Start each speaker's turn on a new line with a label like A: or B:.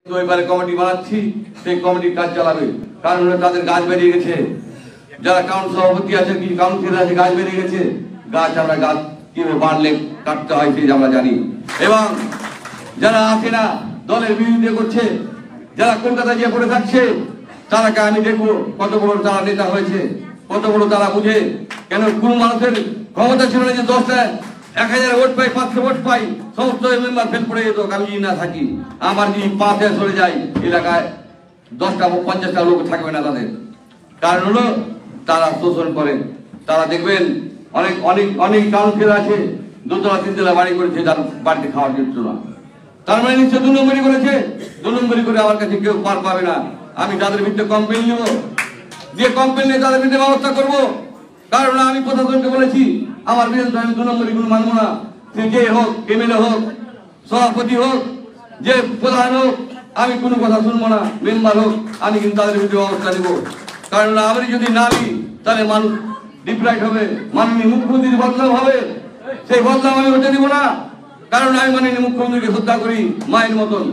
A: তো এবারে কমিটি বানাচ্ছি, সেই কমিটির কাজ চালাবে। কারণ তাদের গাছ বেরিয়ে গেছে, যারা কাউন্সিল সভাপতি আছে কি কাউন্সিলর আছে গাছ বেরিয়ে গেছে। আমরা গাছ কিভাবে বাড়লে কাটতে হয় সেই আমরা জানি। এবং যারা আসে না দলের বিরুদ্ধে করছে, যারা কলকাতায় গিয়ে পড়ে থাকছে, তারাকে আমি দেখবো কত বড় তারা নেতা হয়েছে, কত বড় তারা বুঝে। কেন কোন মানুষের ক্ষমতা ছিল না যে 10,000 ভোট পাই, 500 ভোট পাই, সমস্ত মেম্বার ফেল পড়ে যেত। আমি যদি না থাকি, আমার যদি 5 সরে যাই, এলাকায় 10টা 50টা লোক থাকবে না তাদের। কারণ হলো তারা শোষণ করে। তারা দেখবেন অনেক অনেক অনেক কাউন্সিলর আছে 2তলা 3তলা বাড়ি করেছে, তার বাড়িতে খাওয়ার জন্য না। তার মানে নিশ্চয় 2 নম্বরই করেছে। 2 নম্বরই করে আমার কাছে কেউ পার পাবে না। আমি তাদের বিরুদ্ধে কমপ্লেন নেব, যে কমপ্লেন নিয়ে তাদের বিরুদ্ধে ব্যবস্থা করবো। কারণ আমি প্রশাসনকে বলেছি আমার বিরুদ্ধে আমি 2 নম্বরই কোনো মানবো না। সে যে হোক, এমএলএ হোক, সভাপতি হোক, যে প্রধান হোক, আমি কোনো কথা শুনবো না। মেম্বার হোক, আমি কিন্তু তাদের বিরুদ্ধে ব্যবস্থা নেব। কারণ আমি যদি না নিই তাহলে মানুষ ডিপ্রাইড হবে, মাননীয় মুখ্যমন্ত্রীর বদনাম হবে। সেই বদনাম আমি হতে দিব না। কারণ আমি মাননীয় মুখ্যমন্ত্রীকে শ্রদ্ধা করি মায়ের মতন।